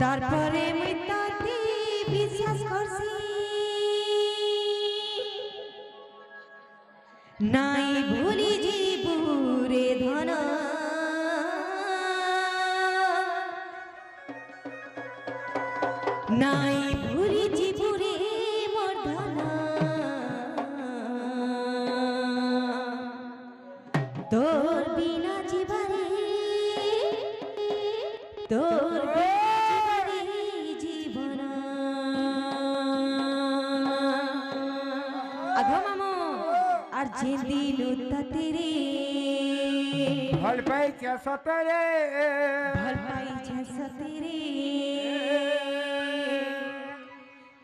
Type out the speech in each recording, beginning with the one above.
তারপরে মুই তাতে বিশ্বাস করছি নাই ভুলি জীবুরে ধন নাই ভুলি জীবুরে মোর ধন তোর বিনা জীবনে তোর জীবন আঘো মামো আর যে দিন তাতে রে ভাল পাই কেসতে রে ভাল পাই কেসতে রে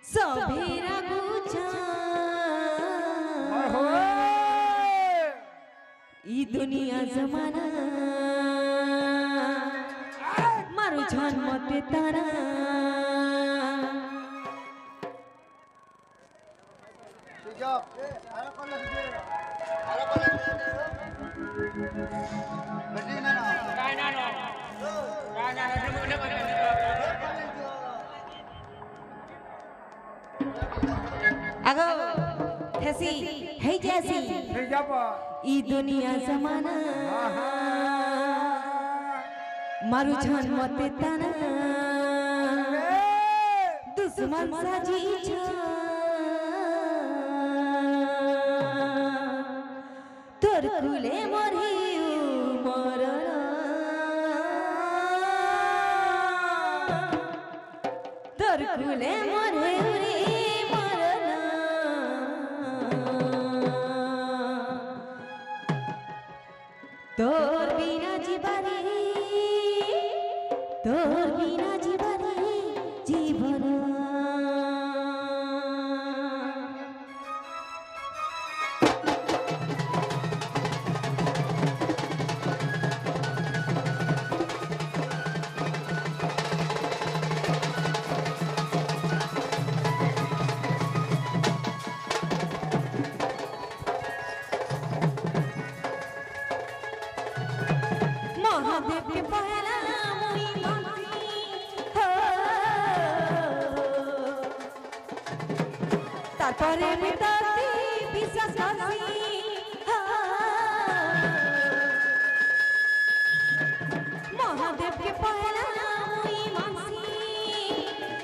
সবেরা বুঝা ই দুনিয়া জমানা মারু জন্মতে তারা আগো হেসি হেই জেসি ই দুনিয়া জমানা মারু জন্মতে তারা দুশ্মন সাজিছ তোর কুলে মরে মরণ তোর কুলে মরে মরণ তোর বিনা জীবনে তোর বিনা জীবনে জীবন মহাদেবকে পয়লা মুই মানছি তারপরে আমি তাতে বিশ্বাস করছি মহাদেবকে পয়লা মুই মানছি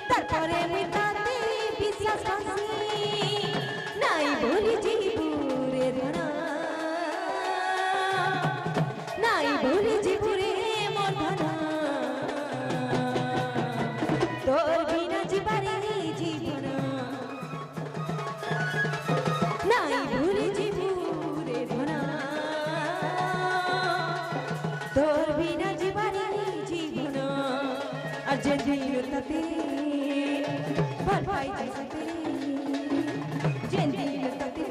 তারপরে আমি তাতে বিশ্বাস করছি নাই বলি জীবুরে ধরা নাই বলি জীবুরে মন ধরা তোর বিনা জীবনে জীবন নাই ভুলি জীবুরে ধরা তোর বিনা জীবনে জীবন আর যে দিন তাতে ভাল পাই যেতে যে দিন তাতে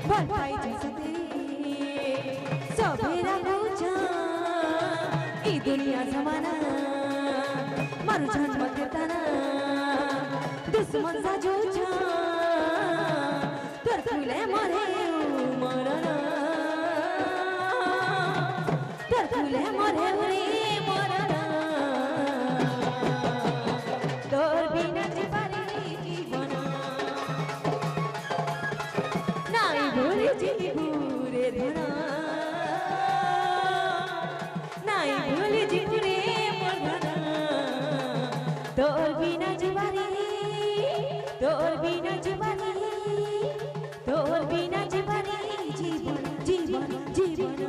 ভাল পাই যেতে সবেরা বুঝা ই দুনিয়া জমানা মারু জন্মতে তারা দুশ্মন সাজুছা তোর ফুলে মরে মরণ তোর ফুলে মরে মরণ তোর বিনা জীবনে জীবন নাই ভুলি জীবুরে ধরা নাই ভুলি জীবুরে মোর ধরা তোর বিনা জীবনে তোর বিনা জীবনে তোর বিনা জীবনে জীবন জীবন জীবন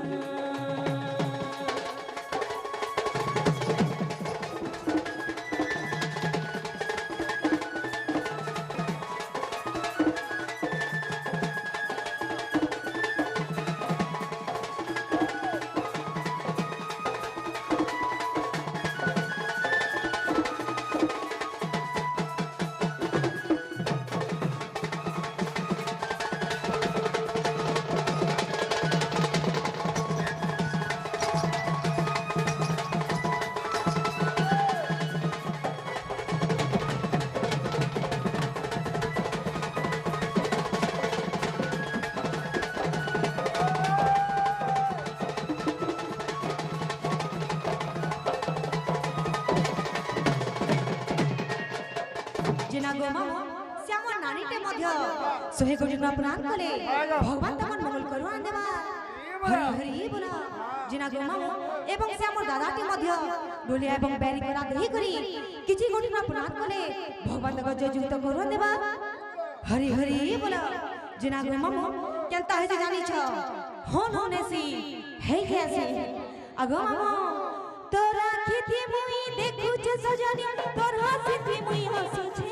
গো মামু সে আমার নানিতে মধ্য সোহে কোটিনা প্রণাম কলে ভগবান তোমার মঙ্গল করুন দেবা হরি হরি বলা জিনা গো মামু এবং সে আমার দাদাটি মধ্য ডোলিয়া এবং ব্যারি করা দেহি করি কিছু কোটিনা প্রণাম কলে ভগবান তাকে জয়যুক্ত করুন দেবা হরি হরি বলা জিনা গো মামু কেনতা হয়েছে জানিছ হন হনেছি হেই খেয়েছি আগো মামু তোরা খেতে মুই দেখুছে সজনি তোর হাসিতে মুই হাসুছে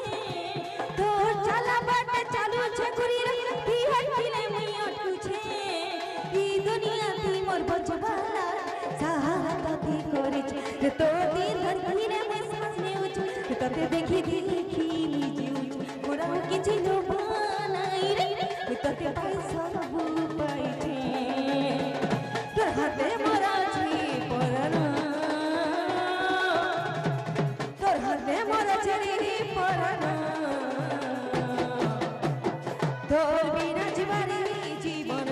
তোর চালা বাটা চালু ছে করি তুই হটকিলে মুই অটকুছে এই দুনিয়া তুই মোর বজবালা সাহায্য করেছে তোদের ধরকিলে মুই সামনে উঠু তোতে দেখি দেখি নিজে উঠু মোরা কিছু লোবানাই রে তোতে পাই সব পাইছে তোর হাতে মোরা ছি পরানো তোর হাতে মোরা ছেড়ে পরানো তোর বিনা জীবনে জীবন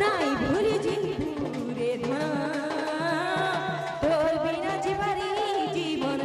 নাই ভুলি জিন্দুরে ধা তোর বিনা জীবনে জীবন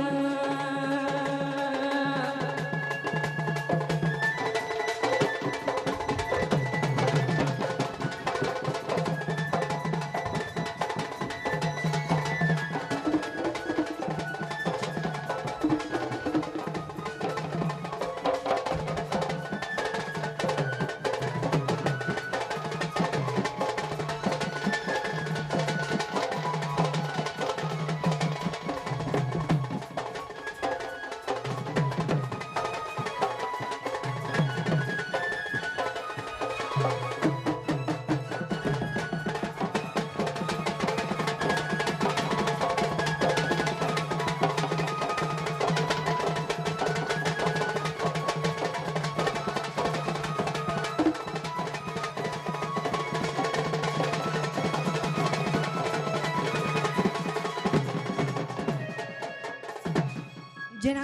जेना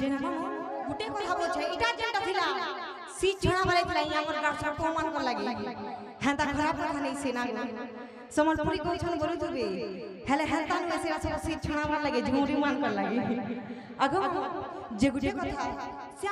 गुटे কথা বলছে এটা যেটা ছিলা সি ছড়া বাড়াইতলা আমার গাছটা প্রমাণ কর লাগি হেনতা খারাপ কথা নেই সে না সমলপুরি কইছন বলি তুবে হেলে হেনতা নে সে আছে সি ছড়া বাড় লাগে ঝুমুরি মান কর লাগি আগো যে গুটে কথা সে